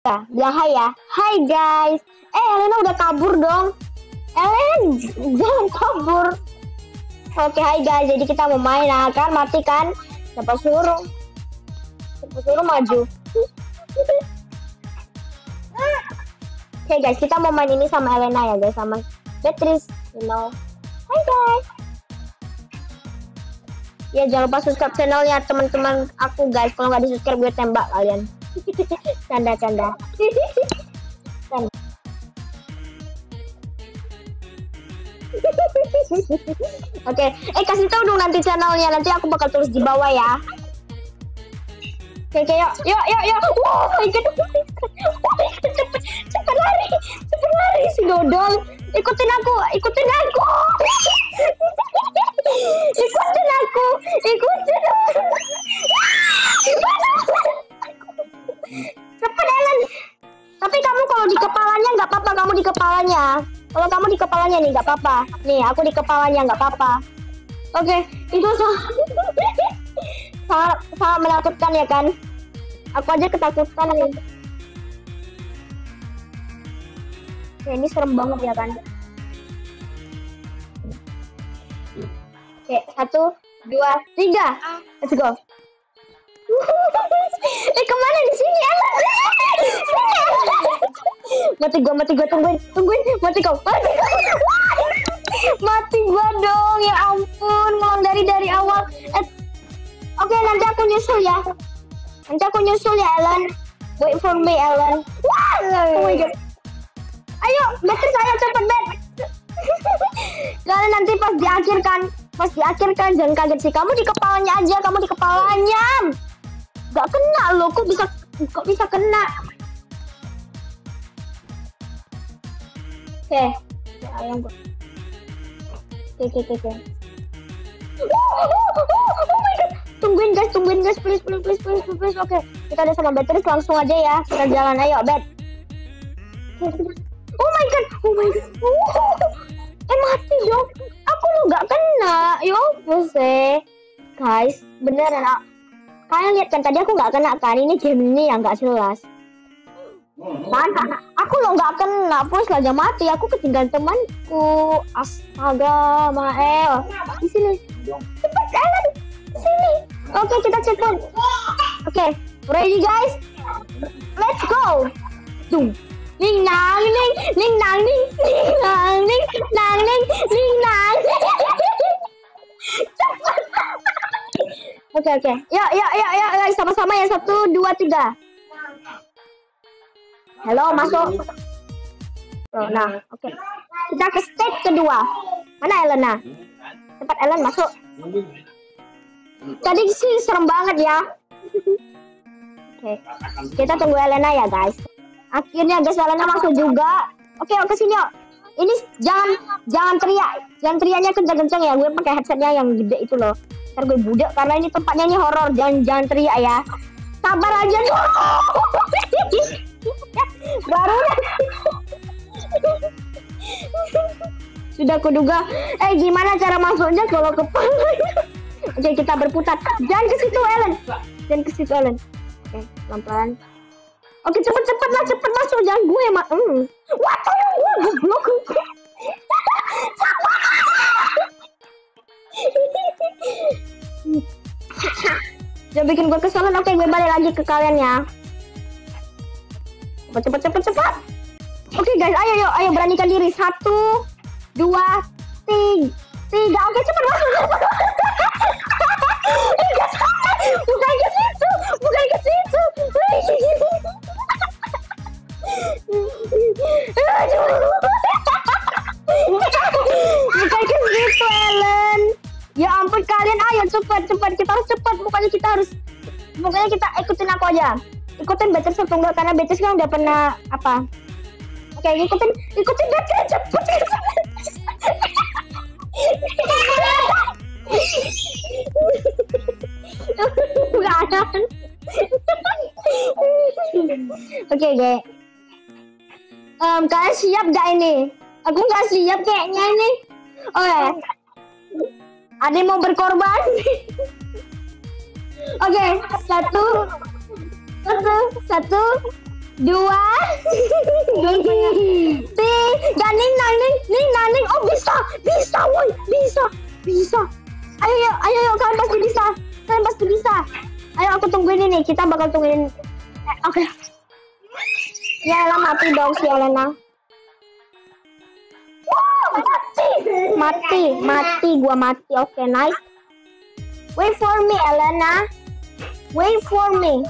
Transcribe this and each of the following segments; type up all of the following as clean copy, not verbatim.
Ya, bilang hai ya. Hai guys. Elena udah kabur dong. Ellen, jangan kabur. Oke, hai guys. Jadi kita mau main, kan? Mati kan? Siapa suruh? Siapa suruh maju? Oke guys, kita mau main ini sama Elena ya guys, sama Beatrice, you know. Hai guys. Ya jangan lupa subscribe channelnya teman-teman aku guys. Kalau nggak di subscribe gue tembak kalian. Canda. Oke, kasih tahu dong nanti channelnya, nanti aku bakal tulis di bawah ya. Oke, yuk. Wow, cepet lari si dodol. Ikutin aku. Ikutin aku. Cepet Ellen. Tapi kamu kalau di kepalanya nggak apa-apa, kamu di kepalanya. Kalau kamu di kepalanya nih nggak apa-apa. Nih, aku di kepalanya nggak apa-apa. Oke, itu sangat menakutkan ya kan? Aku aja ketakutan nih. Oke, ini serem banget ya kan? Oke, 1, 2, 3. Let's go. Kemana di sini? Mati gua, tungguin. Mati kau. Mati gua dong, ya ampun, ngulang dari awal. Oke, nanti aku nyusul ya. Ellen. Wait for me, Ellen. Oh my god. Ayo, Beatrice, ayo cepet, Bet. Kalian nanti pas di akhir kan jangan kaget sih. Kamu di kepalanya aja, Gak kena loh, kok bisa kena. Oke. Ayam gua. Oke. Oh my god. Tungguin guys, please. Oke, kita udah sama Beatrice, langsung aja ya. Kita jalan, ayo, Bet. Oh my god. Mati dong. Aku lo gak kena. Ya ampun sih. Guys, beneran. Kalian lihat kan tadi aku gak kena kan? Ini game ini yang gak jelas. Aku lo gak kena, terus aja mati. Aku ketinggalan temanku. Astaga, Mael. Di sini. Cepat, Ellen. Sini. Oke, kita cepet. Oke, ready guys? Let's go. Tung. Ning nang. Oke. Yuk, sama-sama ya. 1, 2, 3. Halo, masuk. Nah, oke. Kita ke stage kedua. Mana Elena? Cepat Ellen masuk. Tadi sih serem banget ya. Oke. Kita tunggu Elena ya, guys. Akhirnya guys, Elena masuk juga. Oke, kesini yuk. Ini jangan teriak. Jangan teriaknya kencang-kencang ya. Gue pakai headsetnya yang gede itu loh. Ntar gue budak karena ini tempatnya ini horor. Jangan teriak ya. Sabar aja nih. Baru sudah kuduga. Gimana cara masuknya kalau kepala? Oke, kita berputar. Jangan ke situ Ellen. Oke, pelan-pelan. Oke, cepet masuk. Jangan gue Wah, tolong gue goblok. Jangan bikin gue kesalan. Oke, gue balik lagi ke kalian ya. Cepat. Oke guys, ayo beranikan diri. 1, 2, 3. Oke, cepat masuk. Bukan ke situ. Bukan ke situ, Ellen. Ya ampun kalian, ayo cepat. Kita harus cepat. Pokoknya kita ikutin aku aja. Ikutin Beatrice atau enggak, karena Beatrice kan udah pernah apa. Oke, ikutin Beatrice cepet. Oke, guys. Kalian siap gak ini? Aku gak siap kayaknya ini. Oke. Ada yang mau berkorban? Oke, 1, 2, 3. dua, tiga, ning. Oh bisa, woi, bisa. Ayo, kalian pasti bisa. Ayo aku tungguin ini, kita bakal tungguin. Oke. Ya Ella mati dong si Elena. Mati, gua mati. Oke, nice. Wait for me, Elena. Wait for me.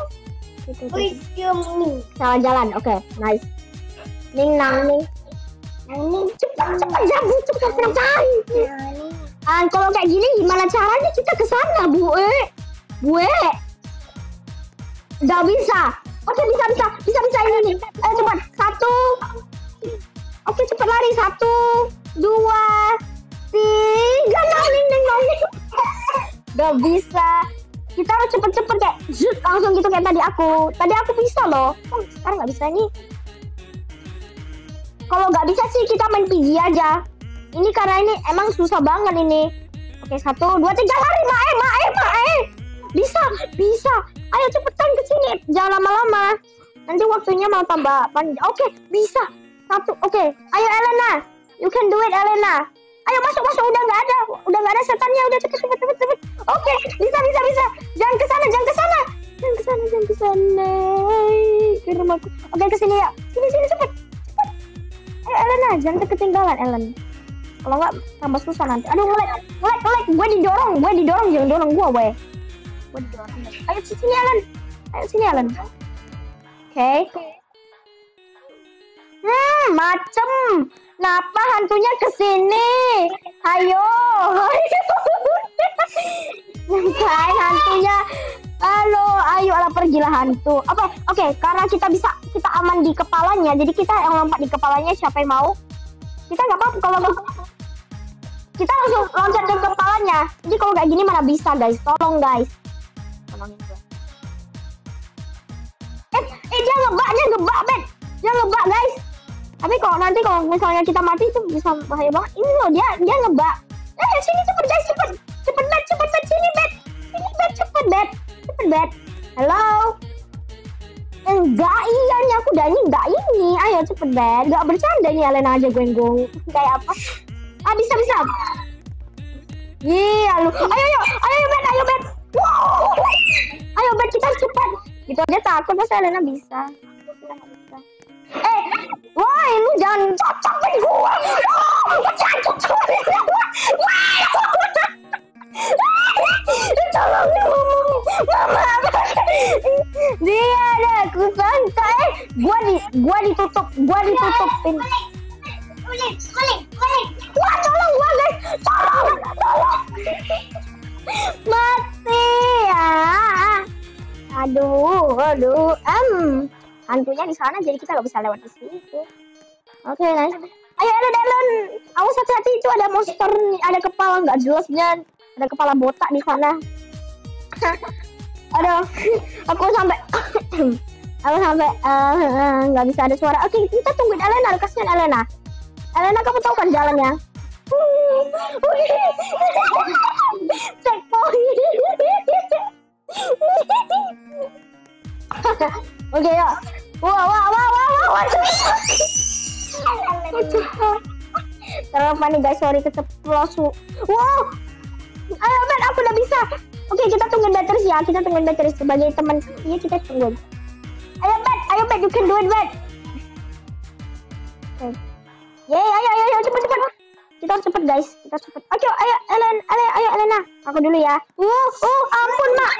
Salah jalan. Oke, nice. Ning. Cepat jangan. Kalau kayak gini gimana caranya kita ke sana, Bu? Gak bisa. Oke, bisa ini nih. Ayo cepat. 1. Oke, cepat lari. 1, 2, 3. Ning. Gak bisa. Kita harus cepet-cepet kayak langsung gitu kayak tadi aku bisa loh. Sekarang nggak bisa nih. Kalau nggak bisa sih kita main PG aja. Ini karena ini emang susah banget ini. Oke, 1, 2, 3 lari, Mae. Bisa. Ayo cepetan ke sini. Jangan lama-lama. Nanti waktunya mau tambah panjang. Oke, bisa. 1. Oke. Ayo Elena. You can do it, Elena. Ayo masuk. Udah nggak ada setannya. Udah cepet. Oke, bisa. Jangan ke sana. Ke rumahku. Oke, ke sini ya. Sini cepet. Ayo Elena, jangan ketinggalan Ellen. Kalau nggak tambah susah nanti. Aduh, ngelek. Gue didorong, jangan dorong gue, weh. Gue didorong. Ayo sini Ellen. Oke. Macem. Kenapa hantunya kesini? Ayo. Ngapain hantunya? Halo, ayo pergilah hantu. Oke, karena kita aman di kepalanya, jadi kita yang lompat di kepalanya. Siapa yang mau? Kita nggak apa-apa kalau kita langsung loncat ke kepalanya. Jadi kalau kayak gini mana bisa, guys. Tolong, guys. Tolongin gue. Dia ngebak, Bet. Dia ngebak, guys. Tapi kalau misalnya kita mati itu bisa bahaya banget. Ini loh, dia ngebak. Sini cepet, guys, cepet, Bet. Sini, Bet. Cepet, Bet. Halo. Enggak, iya nih aku udah enggak ini. Ayo cepet, Bet. Enggak bercanda nih, Elena aja gue kayak apa? Bisa. Iya lu. Ayo, Bet. Wow. Ayo, Bet, kita cepat. Gitu aja takut masa Elena bisa. Wah, lu jangan capek gua. Tolong Mama. Dia ada aku santai. Gua ditutupin. Wah, tolong gua, guys. Tolong. Mati ya. Aduh. Hantunya di sana jadi kita nggak bisa lewat di situ. Oke, nice. Ayo Ellen. Awas hati-hati, itu ada monster nih, ada kepala nggak jelasnya, ada kepala botak di sana. Aduh, aku sampai nggak bisa ada suara. Oke, kita tungguin Elena, kasihan Elena. Elena, kamu tahu kan jalannya? Checkpoint. Oke, yuk. Wah. Terlalu panik, guys, sorry keceplos. Wow. Ayo, Bet, aku udah bisa. Oke, kita tungguin Bet terus ya. Kita tungguin Bet terus sebagai teman. Iya, kita tungguin. Ayo, Bet, you can do it, Bet. Oke. Ayo, cepet. Kita harus cepet, guys. Ayo, Elena. Aku dulu ya. Ampun, Mak.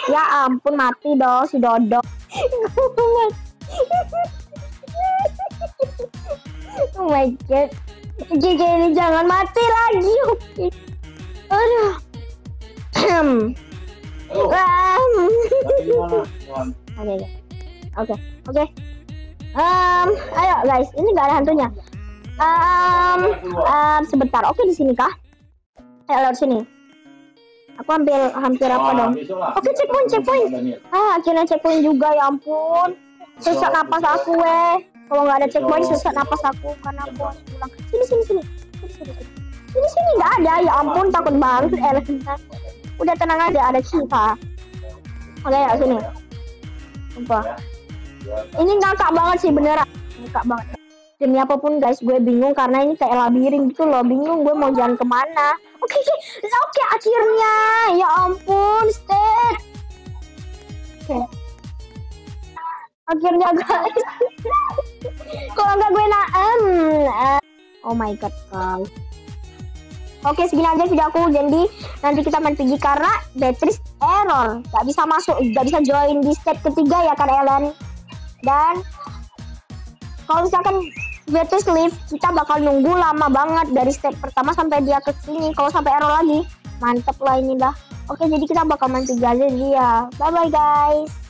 Ya ampun, mati dong si Dodok. Oh my god. GG, ini jangan mati lagi. Aduh. Oke. Ayo guys, ini nggak ada hantunya. Sebentar. Oke, di sini kah? Ayo lewat sini. Aku hampir apa dong? Oke, checkpoint. Akhirnya checkpoint juga, ya ampun. Sesak napas aku, Kalau nggak ada checkpoint, sesak napas aku karena aku harus pulang. Sini. Sini nggak ada, ya ampun, takut banget Elena. Udah tenang aja, ada kita. Oke, ya sini. Sumpah. Ini ngakak banget sih beneran. Ngakak banget. Demi apapun guys, gue bingung karena ini kayak labirin gitu loh. Bingung gue mau jalan kemana. Oke, akhirnya. Ya ampun, State. Oke. Akhirnya guys. Kalau nggak gue oh my god guys. Oke, segini aja video aku. Jadi nanti kita main pergi karena Beatrice error, nggak bisa masuk, nggak bisa join di stage ketiga ya kan Ellen. Dan kalau misalkan Beatrice leave, kita bakal nunggu lama banget dari stage pertama sampai dia ke sini. Kalau sampai error lagi, mantep lah ini dah. Oke, jadi kita bakal main pergi aja dia. Bye bye guys.